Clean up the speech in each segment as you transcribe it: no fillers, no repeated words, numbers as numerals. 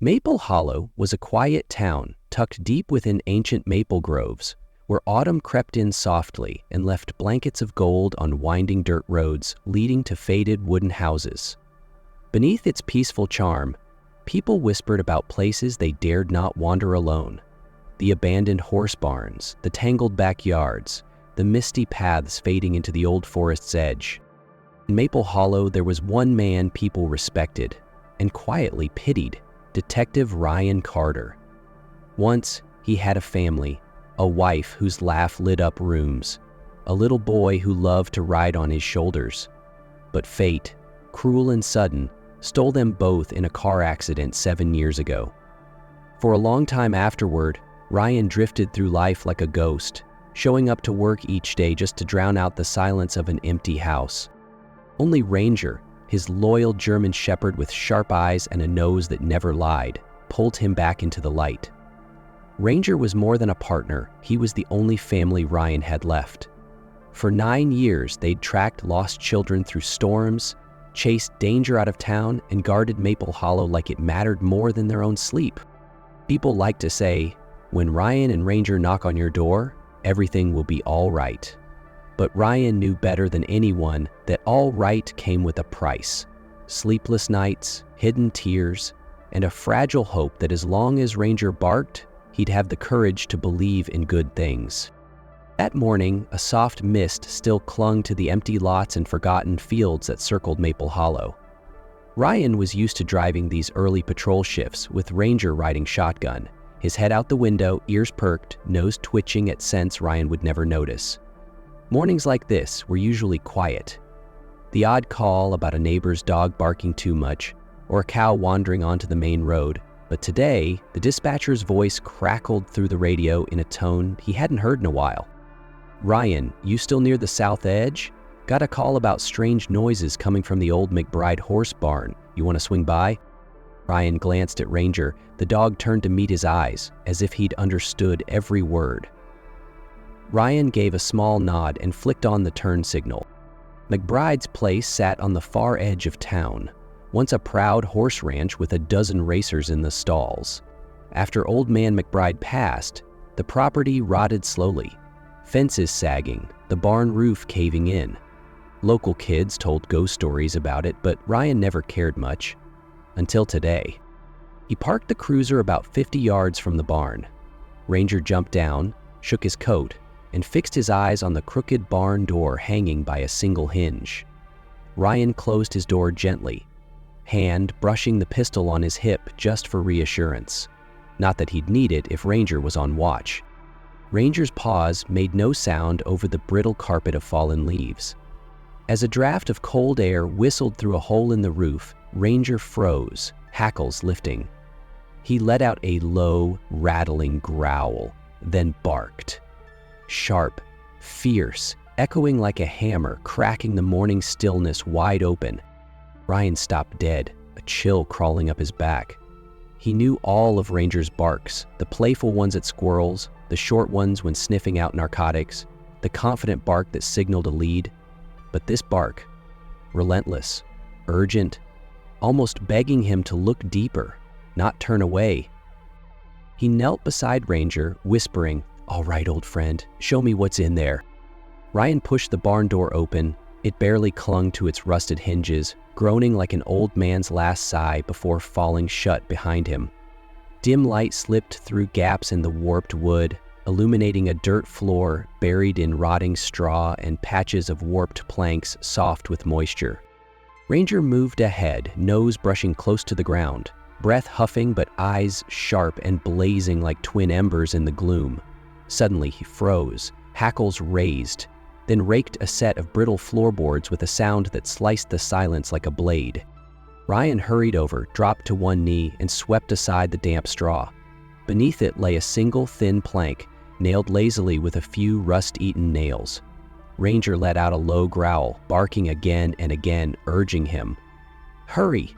Maple Hollow was a quiet town tucked deep within ancient maple groves, where autumn crept in softly and left blankets of gold on winding dirt roads leading to faded wooden houses. Beneath its peaceful charm, people whispered about places they dared not wander alone. The abandoned horse barns, the tangled backyards, the misty paths fading into the old forest's edge. In Maple Hollow, there was one man people respected and quietly pitied: Detective Ryan Carter. Once, he had a family, a wife whose laugh lit up rooms, a little boy who loved to ride on his shoulders. But fate, cruel and sudden, stole them both in a car accident 7 years ago. For a long time afterward, Ryan drifted through life like a ghost, showing up to work each day just to drown out the silence of an empty house. Only Ranger, his loyal German shepherd with sharp eyes and a nose that never lied, pulled him back into the light. Ranger was more than a partner, he was the only family Ryan had left. For 9 years, they'd tracked lost children through storms, chased danger out of town, and guarded Maple Hollow like it mattered more than their own sleep. People like to say, when Ryan and Ranger knock on your door, everything will be all right. But Ryan knew better than anyone that all right came with a price: sleepless nights, hidden tears, and a fragile hope that as long as Ranger barked, he'd have the courage to believe in good things. That morning, a soft mist still clung to the empty lots and forgotten fields that circled Maple Hollow. Ryan was used to driving these early patrol shifts with Ranger riding shotgun, his head out the window, ears perked, nose twitching at scents Ryan would never notice. Mornings like this were usually quiet. The odd call about a neighbor's dog barking too much, or a cow wandering onto the main road. But today, the dispatcher's voice crackled through the radio in a tone he hadn't heard in a while. "Ryan, you still near the south edge? Got a call about strange noises coming from the old McBride horse barn. You want to swing by?" Ryan glanced at Ranger. The dog turned to meet his eyes, as if he'd understood every word. Ryan gave a small nod and flicked on the turn signal. McBride's place sat on the far edge of town, once a proud horse ranch with a dozen racers in the stalls. After Old Man McBride passed, the property rotted slowly, fences sagging, the barn roof caving in. Local kids told ghost stories about it, but Ryan never cared much. Until today. He parked the cruiser about 50 yards from the barn. Ranger jumped down, shook his coat, and fixed his eyes on the crooked barn door hanging by a single hinge. Ryan closed his door gently, hand brushing the pistol on his hip just for reassurance. Not that he'd need it if Ranger was on watch. Ranger's paws made no sound over the brittle carpet of fallen leaves. As a draft of cold air whistled through a hole in the roof, Ranger froze, hackles lifting. He let out a low, rattling growl, then barked. Sharp, fierce, echoing like a hammer, cracking the morning stillness wide open. Ryan stopped dead, a chill crawling up his back. He knew all of Ranger's barks, the playful ones at squirrels, the short ones when sniffing out narcotics, the confident bark that signaled a lead. But this bark, relentless, urgent, almost begging him to look deeper, not turn away. He knelt beside Ranger, whispering, "All right, old friend, show me what's in there." Ryan pushed the barn door open. It barely clung to its rusted hinges, groaning like an old man's last sigh before falling shut behind him. Dim light slipped through gaps in the warped wood, illuminating a dirt floor buried in rotting straw and patches of warped planks soft with moisture. Ranger moved ahead, nose brushing close to the ground, breath huffing but eyes sharp and blazing like twin embers in the gloom. Suddenly he froze, hackles raised, then raked a set of brittle floorboards with a sound that sliced the silence like a blade. Ryan hurried over, dropped to one knee, and swept aside the damp straw. Beneath it lay a single thin plank, nailed lazily with a few rust-eaten nails. Ranger let out a low growl, barking again and again, urging him. "Hurry!"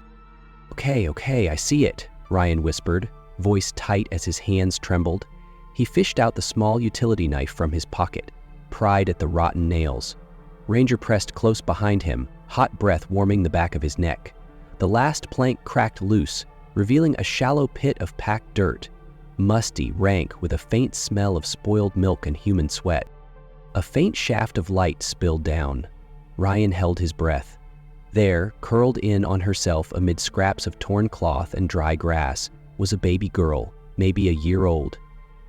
Okay, I see it," Ryan whispered, voice tight as his hands trembled. He fished out the small utility knife from his pocket, pried at the rotten nails. Ranger pressed close behind him, hot breath warming the back of his neck. The last plank cracked loose, revealing a shallow pit of packed dirt, musty, rank, with a faint smell of spoiled milk and human sweat. A faint shaft of light spilled down. Ryan held his breath. There, curled in on herself amid scraps of torn cloth and dry grass, was a baby girl, maybe a year old.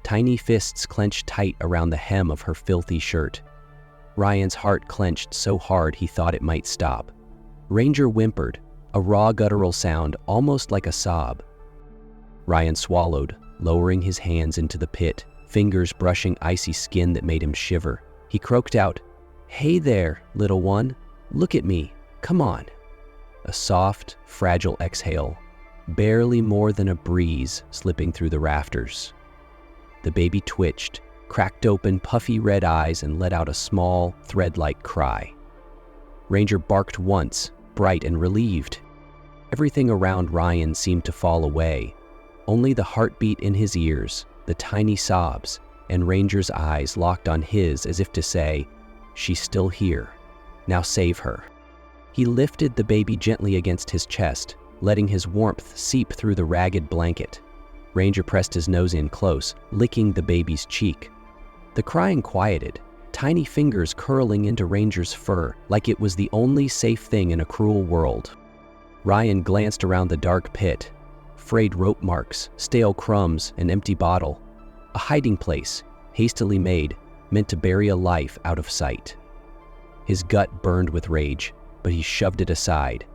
Tiny fists clenched tight around the hem of her filthy shirt. Ryan's heart clenched so hard he thought it might stop. Ranger whimpered, a raw guttural sound almost like a sob. Ryan swallowed, lowering his hands into the pit, fingers brushing icy skin that made him shiver. He croaked out, "Hey there, little one, look at me, come on." A soft, fragile exhale, barely more than a breeze slipping through the rafters. The baby twitched, cracked open puffy red eyes, and let out a small, thread-like cry. Ranger barked once, bright and relieved. Everything around Ryan seemed to fall away. Only the heartbeat in his ears, the tiny sobs, and Ranger's eyes locked on his as if to say, "She's still here. Now save her." He lifted the baby gently against his chest, letting his warmth seep through the ragged blanket. Ranger pressed his nose in close, licking the baby's cheek. The crying quieted, tiny fingers curling into Ranger's fur like it was the only safe thing in a cruel world. Ryan glanced around the dark pit. Frayed rope marks, stale crumbs, an empty bottle. A hiding place, hastily made, meant to bury a life out of sight. His gut burned with rage, but he shoved it aside.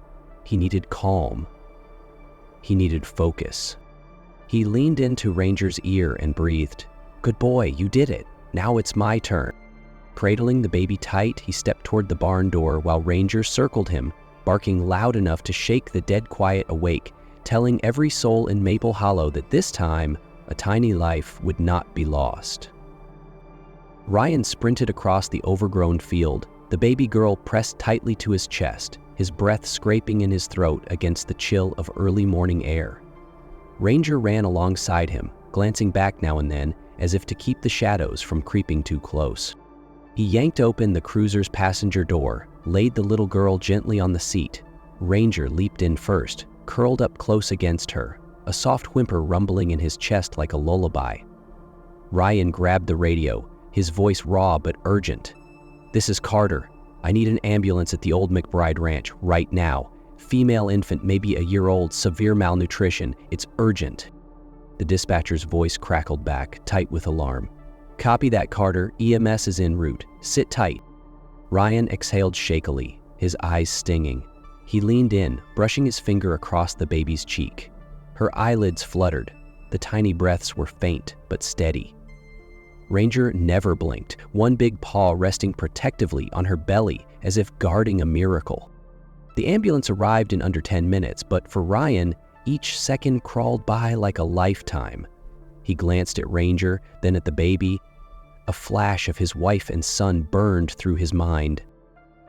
He needed calm. He needed focus. He leaned into Ranger's ear and breathed, "Good boy, you did it. Now it's my turn." Cradling the baby tight, he stepped toward the barn door while Ranger circled him, barking loud enough to shake the dead quiet awake, telling every soul in Maple Hollow that this time, a tiny life would not be lost. Ryan sprinted across the overgrown field, the baby girl pressed tightly to his chest, his breath scraping in his throat against the chill of early morning air. Ranger ran alongside him, glancing back now and then as if to keep the shadows from creeping too close. He yanked open the cruiser's passenger door, laid the little girl gently on the seat. Ranger leaped in first, curled up close against her, a soft whimper rumbling in his chest like a lullaby. Ryan grabbed the radio, his voice raw but urgent. "This is Carter. I need an ambulance at the old McBride Ranch right now. Female infant, maybe a year old, severe malnutrition. It's urgent." The dispatcher's voice crackled back, tight with alarm. "Copy that, Carter. EMS is en route. Sit tight." Ryan exhaled shakily, his eyes stinging. He leaned in, brushing his finger across the baby's cheek. Her eyelids fluttered. The tiny breaths were faint but steady. Ranger never blinked, one big paw resting protectively on her belly as if guarding a miracle. The ambulance arrived in under 10 minutes, but for Ryan, each second crawled by like a lifetime. He glanced at Ranger, then at the baby. A flash of his wife and son burned through his mind.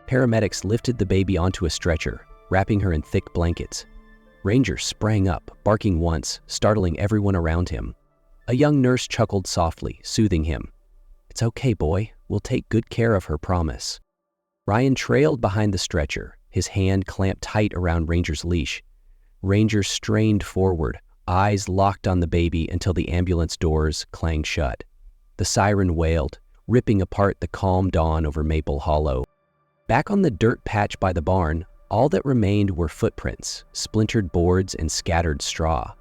Paramedics lifted the baby onto a stretcher, wrapping her in thick blankets. Ranger sprang up, barking once, startling everyone around him. A young nurse chuckled softly, soothing him. "It's okay, boy. We'll take good care of her, promise." Ryan trailed behind the stretcher, his hand clamped tight around Ranger's leash. Ranger strained forward, eyes locked on the baby until the ambulance doors clanged shut. The siren wailed, ripping apart the calm dawn over Maple Hollow. Back on the dirt patch by the barn, all that remained were footprints, splintered boards, and scattered straw.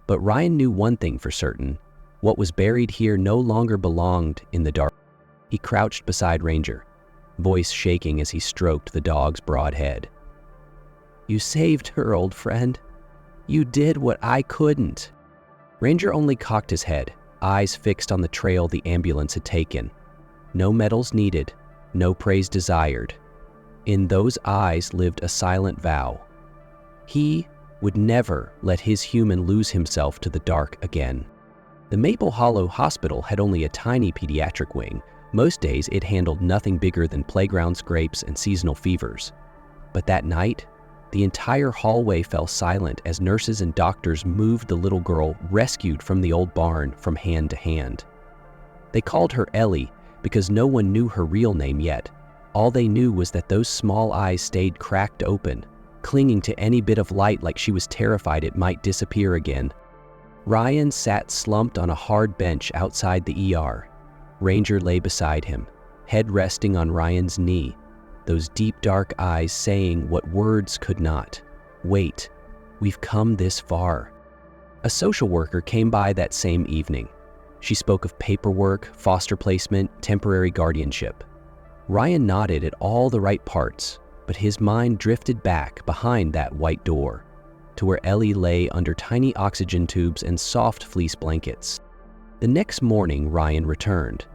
But Ryan knew one thing for certain. What was buried here no longer belonged in the dark. He crouched beside Ranger, voice shaking as he stroked the dog's broad head. "You saved her, old friend. You did what I couldn't." Ranger only cocked his head, eyes fixed on the trail the ambulance had taken. No medals needed, no praise desired. In those eyes lived a silent vow. He would never let his human lose himself to the dark again. The Maple Hollow Hospital had only a tiny pediatric wing. Most days it handled nothing bigger than playground scrapes and seasonal fevers. But that night, the entire hallway fell silent as nurses and doctors moved the little girl rescued from the old barn from hand to hand. They called her Ellie because no one knew her real name yet. All they knew was that those small eyes stayed cracked open, clinging to any bit of light like she was terrified it might disappear again. Ryan sat slumped on a hard bench outside the ER. Ranger lay beside him, head resting on Ryan's knee, those deep dark eyes saying what words could not. Wait, we've come this far. A social worker came by that same evening. She spoke of paperwork, foster placement, temporary guardianship. Ryan nodded at all the right parts, but his mind drifted back behind that white door to where Ellie lay under tiny oxygen tubes and soft fleece blankets. The next morning, Ryan returned,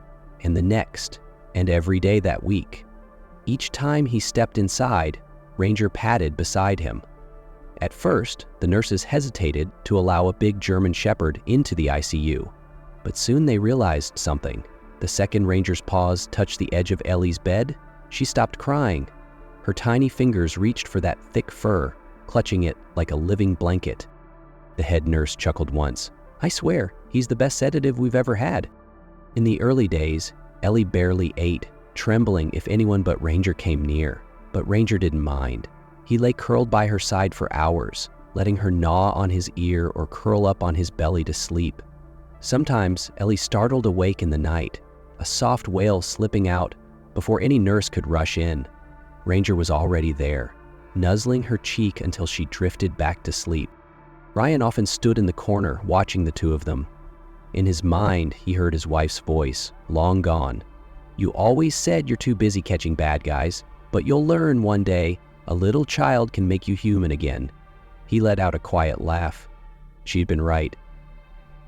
and the next, and every day that week. Each time he stepped inside, Ranger padded beside him. At first, the nurses hesitated to allow a big German Shepherd into the ICU, but soon they realized something. The second Ranger's paws touched the edge of Ellie's bed, she stopped crying. Her tiny fingers reached for that thick fur, clutching it like a living blanket. The head nurse chuckled once. "I swear, he's the best sedative we've ever had." In the early days, Ellie barely ate, trembling if anyone but Ranger came near. But Ranger didn't mind. He lay curled by her side for hours, letting her gnaw on his ear or curl up on his belly to sleep. Sometimes Ellie startled awake in the night, a soft wail slipping out before any nurse could rush in. Ranger was already there, nuzzling her cheek until she drifted back to sleep. Ryan often stood in the corner watching the two of them. In his mind, he heard his wife's voice, long gone. "You always said you're too busy catching bad guys, but you'll learn one day a little child can make you human again." He let out a quiet laugh. She'd been right.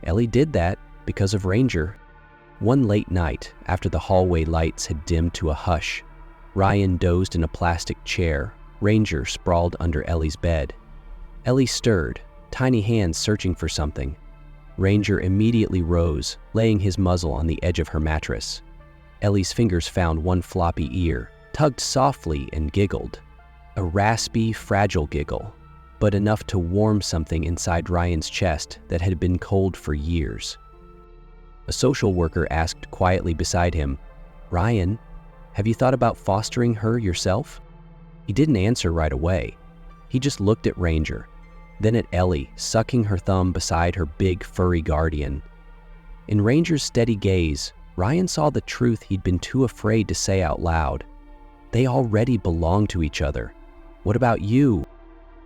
Ellie did that because of Ranger. One late night, after the hallway lights had dimmed to a hush, Ryan dozed in a plastic chair. Ranger sprawled under Ellie's bed. Ellie stirred, tiny hands searching for something. Ranger immediately rose, laying his muzzle on the edge of her mattress. Ellie's fingers found one floppy ear, tugged softly and giggled. A raspy, fragile giggle, but enough to warm something inside Ryan's chest that had been cold for years. A social worker asked quietly beside him, "Ryan, have you thought about fostering her yourself?" He didn't answer right away. He just looked at Ranger, then at Ellie, sucking her thumb beside her big, furry guardian. In Ranger's steady gaze, Ryan saw the truth he'd been too afraid to say out loud. They already belong to each other. What about you?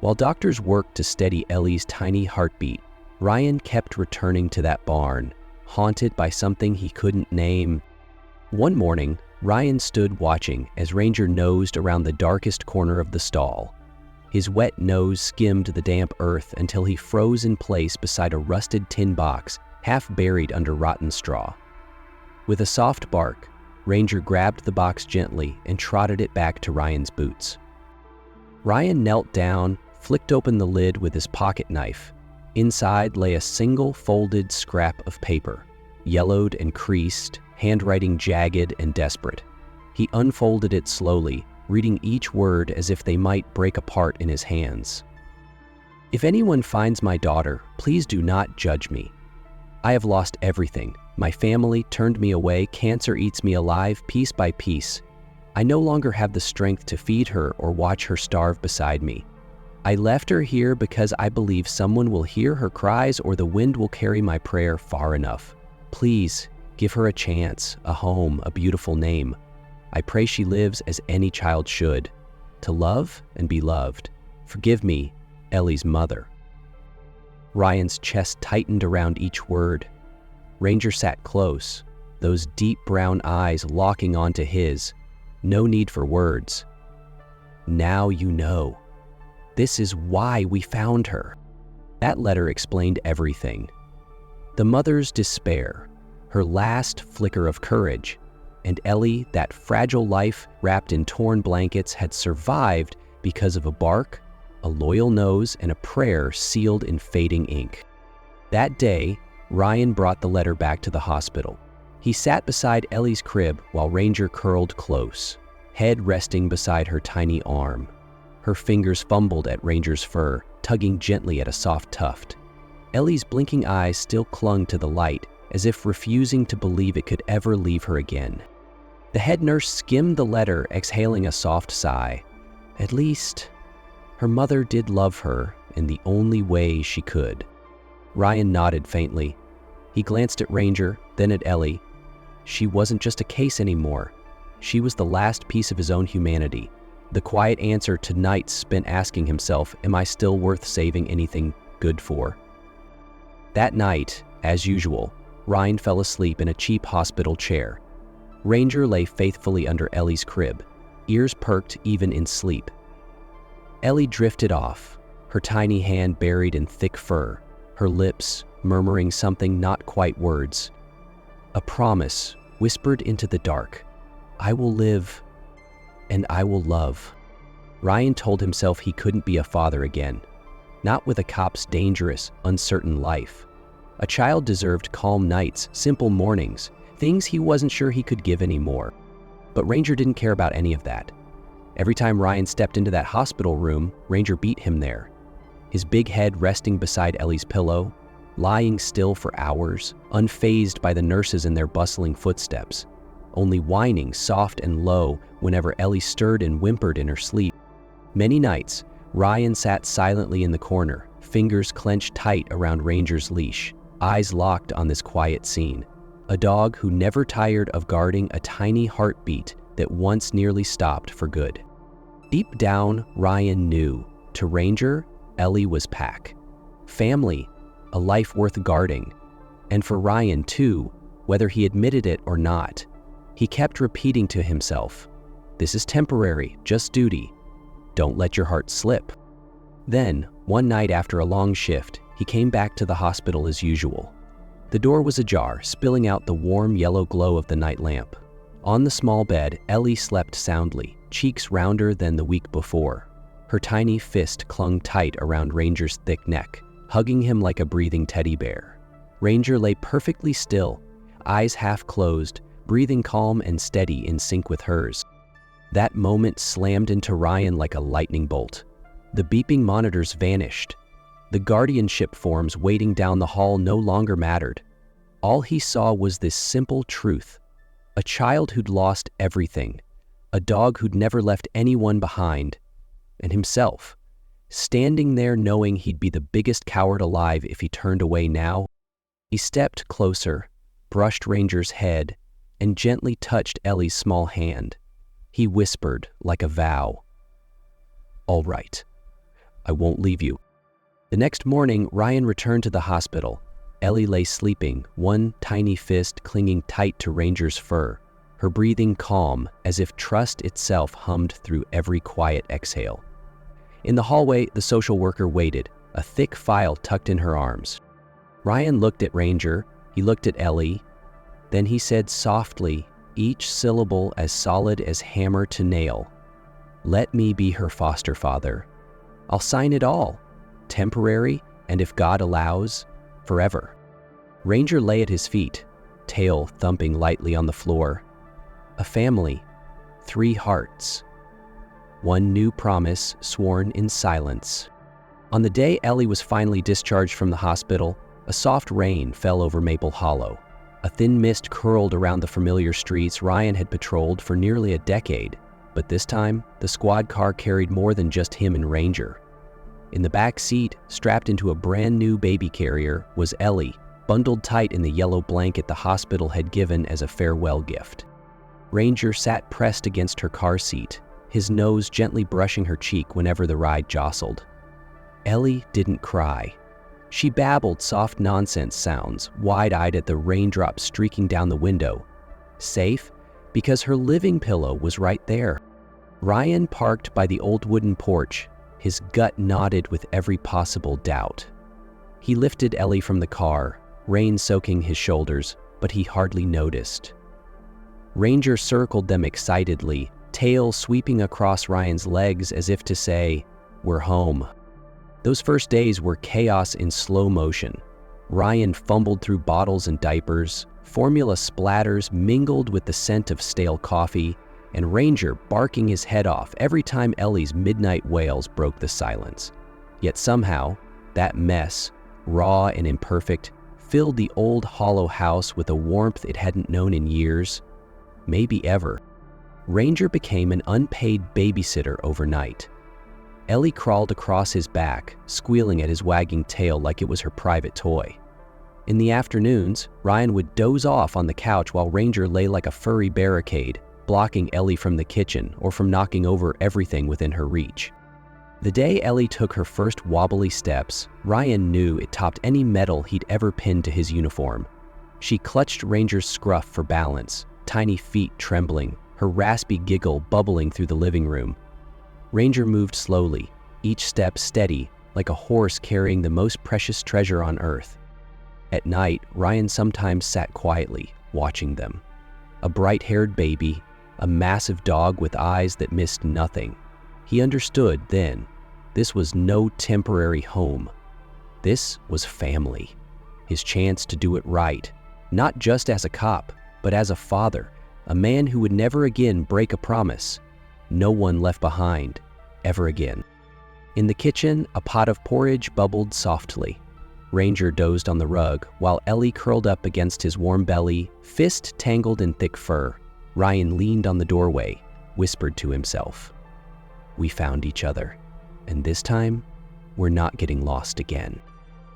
While doctors worked to steady Ellie's tiny heartbeat, Ryan kept returning to that barn, haunted by something he couldn't name. One morning, Ryan stood watching as Ranger nosed around the darkest corner of the stall. His wet nose skimmed the damp earth until he froze in place beside a rusted tin box, half buried under rotten straw. With a soft bark, Ranger grabbed the box gently and trotted it back to Ryan's boots. Ryan knelt down, flicked open the lid with his pocket knife. Inside lay a single folded scrap of paper, yellowed and creased, handwriting jagged and desperate. He unfolded it slowly, reading each word as if they might break apart in his hands. "If anyone finds my daughter, please do not judge me. I have lost everything. My family turned me away, cancer eats me alive piece by piece. I no longer have the strength to feed her or watch her starve beside me. I left her here because I believe someone will hear her cries or the wind will carry my prayer far enough. Please, give her a chance, a home, a beautiful name. I pray she lives as any child should, to love and be loved. Forgive me, Ellie's mother." Ryan's chest tightened around each word. Ranger sat close, those deep brown eyes locking onto his. No need for words. "Now you know. This is why we found her." That letter explained everything. The mother's despair, her last flicker of courage, and Ellie, that fragile life wrapped in torn blankets, had survived because of a bark, a loyal nose, and a prayer sealed in fading ink. That day, Ryan brought the letter back to the hospital. He sat beside Ellie's crib while Ranger curled close, head resting beside her tiny arm. Her fingers fumbled at Ranger's fur, tugging gently at a soft tuft. Ellie's blinking eyes still clung to the light, as if refusing to believe it could ever leave her again. The head nurse skimmed the letter, exhaling a soft sigh. At least, Her mother did love her in the only way she could. Ryan nodded faintly. He glanced at Ranger, then at Ellie. She wasn't just a case anymore. She was the last piece of his own humanity. The quiet answer to nights spent asking himself, am I still worth saving anything good for? That night, as usual, Ryan fell asleep in a cheap hospital chair. Ranger lay faithfully under Ellie's crib, ears perked even in sleep. Ellie drifted off, her tiny hand buried in thick fur, her lips murmuring something not quite words. A promise whispered into the dark. I will live, and I will love. Ryan told himself he couldn't be a father again, not with a cop's dangerous, uncertain life. A child deserved calm nights, simple mornings, things he wasn't sure he could give anymore. But Ranger didn't care about any of that. Every time Ryan stepped into that hospital room, Ranger beat him there. His big head resting beside Ellie's pillow, lying still for hours, unfazed by the nurses and their bustling footsteps, only whining soft and low whenever Ellie stirred and whimpered in her sleep. Many nights, Ryan sat silently in the corner, fingers clenched tight around Ranger's leash, eyes locked on this quiet scene. A dog who never tired of guarding a tiny heartbeat that once nearly stopped for good. Deep down, Ryan knew, to Ranger, Ellie was pack. Family, a life worth guarding. And for Ryan too, whether he admitted it or not, he kept repeating to himself, this is temporary, just duty. Don't let your heart slip. Then, one night after a long shift, he came back to the hospital as usual. The door was ajar, spilling out the warm yellow glow of the night lamp. On the small bed, Ellie slept soundly, cheeks rounder than the week before. Her tiny fist clung tight around Ranger's thick neck, hugging him like a breathing teddy bear. Ranger lay perfectly still, eyes half closed, breathing calm and steady in sync with hers. That moment slammed into Ryan like a lightning bolt. The beeping monitors vanished. The guardianship forms waiting down the hall no longer mattered. All he saw was this simple truth. A child who'd lost everything, a dog who'd never left anyone behind, and himself, standing there knowing he'd be the biggest coward alive if he turned away now. He stepped closer, brushed Ranger's head, and gently touched Ellie's small hand. He whispered like a vow, "All right, I won't leave you." The next morning, Ryan returned to the hospital. Ellie lay sleeping, one tiny fist clinging tight to Ranger's fur, her breathing calm as if trust itself hummed through every quiet exhale. In the hallway, the social worker waited, a thick file tucked in her arms. Ryan looked at Ranger, he looked at Ellie, then he said softly, each syllable as solid as hammer to nail, "Let me be her foster father. I'll sign it all, temporary, and if God allows, forever." Ranger lay at his feet, tail thumping lightly on the floor. A family, 3 hearts. One new promise sworn in silence. On the day Ellie was finally discharged from the hospital, a soft rain fell over Maple Hollow. A thin mist curled around the familiar streets Ryan had patrolled for nearly a decade, but this time, the squad car carried more than just him and Ranger. In the back seat, strapped into a brand new baby carrier, was Ellie, bundled tight in the yellow blanket the hospital had given as a farewell gift. Ranger sat pressed against her car seat, his nose gently brushing her cheek whenever the ride jostled. Ellie didn't cry. She babbled soft nonsense sounds, wide-eyed at the raindrops streaking down the window. Safe, because her living pillow was right there. Ryan parked by the old wooden porch, his gut knotted with every possible doubt. He lifted Ellie from the car, rain soaking his shoulders, but he hardly noticed. Ranger circled them excitedly, tail sweeping across Ryan's legs as if to say, "We're home." Those first days were chaos in slow motion. Ryan fumbled through bottles and diapers, formula splatters mingled with the scent of stale coffee, and Ranger barking his head off every time Ellie's midnight wails broke the silence. Yet somehow, that mess, raw and imperfect, filled the old hollow house with a warmth it hadn't known in years, maybe ever. Ranger became an unpaid babysitter overnight. Ellie crawled across his back, squealing at his wagging tail like it was her private toy. In the afternoons, Ryan would doze off on the couch while Ranger lay like a furry barricade, blocking Ellie from the kitchen or from knocking over everything within her reach. The day Ellie took her first wobbly steps, Ryan knew it topped any medal he'd ever pinned to his uniform. She clutched Ranger's scruff for balance, tiny feet trembling, her raspy giggle bubbling through the living room. Ranger moved slowly, each step steady, like a horse carrying the most precious treasure on earth. At night, Ryan sometimes sat quietly, watching them. A bright-haired baby, a massive dog with eyes that missed nothing. He understood then. This was no temporary home. This was family. His chance to do it right, not just as a cop, but as a father, a man who would never again break a promise. No one left behind, ever again. In the kitchen, a pot of porridge bubbled softly. Ranger dozed on the rug, while Ellie curled up against his warm belly, fist tangled in thick fur. Ryan leaned on the doorway, whispered to himself, "We found each other, and this time, we're not getting lost again."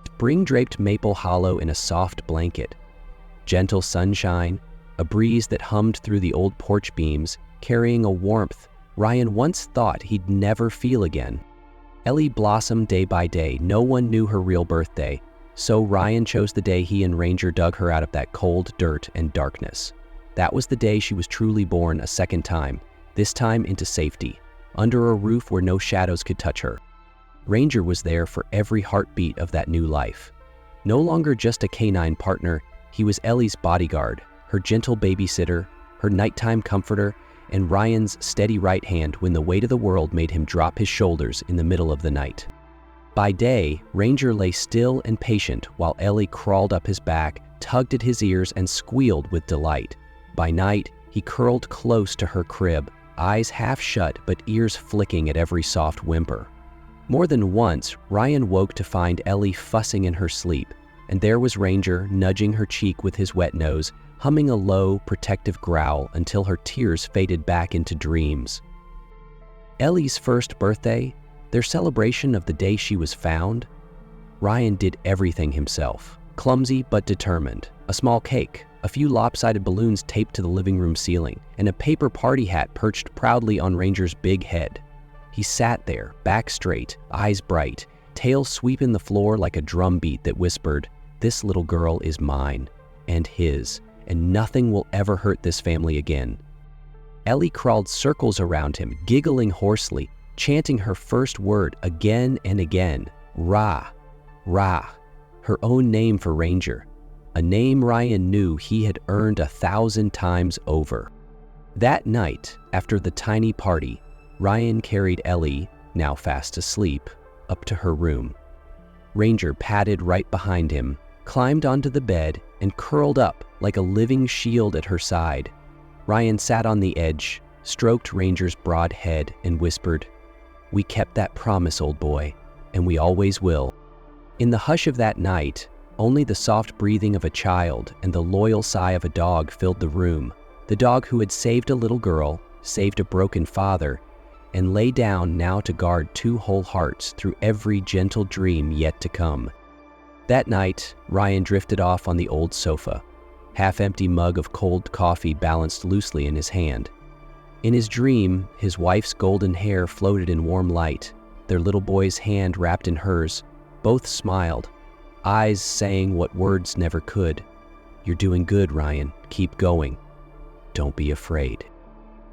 Spring draped Maple Hollow in a soft blanket. Gentle sunshine, a breeze that hummed through the old porch beams, carrying a warmth Ryan once thought he'd never feel again. Ellie blossomed day by day. No one knew her real birthday, so Ryan chose the day he and Ranger dug her out of that cold dirt and darkness. That was the day she was truly born a second time, this time into safety, under a roof where no shadows could touch her. Ranger was there for every heartbeat of that new life. No longer just a canine partner, he was Ellie's bodyguard, her gentle babysitter, her nighttime comforter, and Ryan's steady right hand when the weight of the world made him drop his shoulders in the middle of the night. By day, Ranger lay still and patient while Ellie crawled up his back, tugged at his ears, and squealed with delight. By night, he curled close to her crib, eyes half shut but ears flicking at every soft whimper. More than once, Ryan woke to find Ellie fussing in her sleep, and there was Ranger nudging her cheek with his wet nose, humming a low, protective growl until her tears faded back into dreams. Ellie's first birthday, their celebration of the day she was found, Ryan did everything himself, clumsy but determined. A small cake, a few lopsided balloons taped to the living room ceiling, and a paper party hat perched proudly on Ranger's big head. He sat there, back straight, eyes bright, tail sweeping the floor like a drum beat that whispered, "This little girl is mine, and his, and nothing will ever hurt this family again." Ellie crawled circles around him, giggling hoarsely, chanting her first word again and again, "Ra, Ra," her own name for Ranger, a name Ryan knew he had earned 1,000 times over. That night, after the tiny party, Ryan carried Ellie, now fast asleep, up to her room. Ranger padded right behind him, climbed onto the bed, and curled up like a living shield at her side. Ryan sat on the edge, stroked Ranger's broad head, and whispered, "We kept that promise, old boy, and we always will." In the hush of that night, only the soft breathing of a child and the loyal sigh of a dog filled the room, the dog who had saved a little girl, saved a broken father, and lay down now to guard 2 whole hearts through every gentle dream yet to come. That night, Ryan drifted off on the old sofa, half-empty mug of cold coffee balanced loosely in his hand. In his dream, his wife's golden hair floated in warm light, their little boy's hand wrapped in hers. Both smiled, eyes saying what words never could. "You're doing good, Ryan. Keep going. Don't be afraid."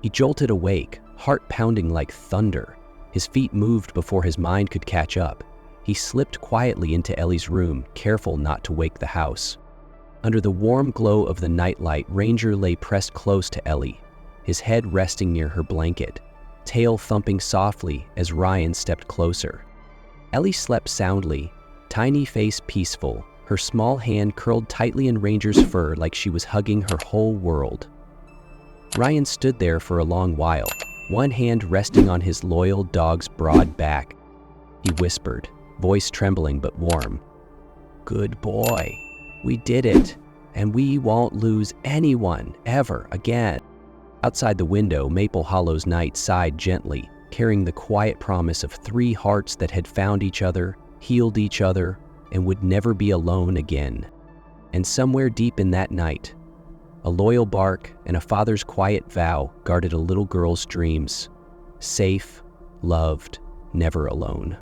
He jolted awake, heart pounding like thunder. His feet moved before his mind could catch up. He slipped quietly into Ellie's room, careful not to wake the house. Under the warm glow of the nightlight, Ranger lay pressed close to Ellie, his head resting near her blanket, tail thumping softly as Ryan stepped closer. Ellie slept soundly, tiny face peaceful, her small hand curled tightly in Ranger's fur like she was hugging her whole world. Ryan stood there for a long while, one hand resting on his loyal dog's broad back. He whispered, voice trembling but warm, "Good boy. We did it, and we won't lose anyone ever again." Outside the window, Maple Hollow's night sighed gently, carrying the quiet promise of three hearts that had found each other, healed each other, and would never be alone again. And somewhere deep in that night, a loyal bark and a father's quiet vow guarded a little girl's dreams, safe, loved, never alone.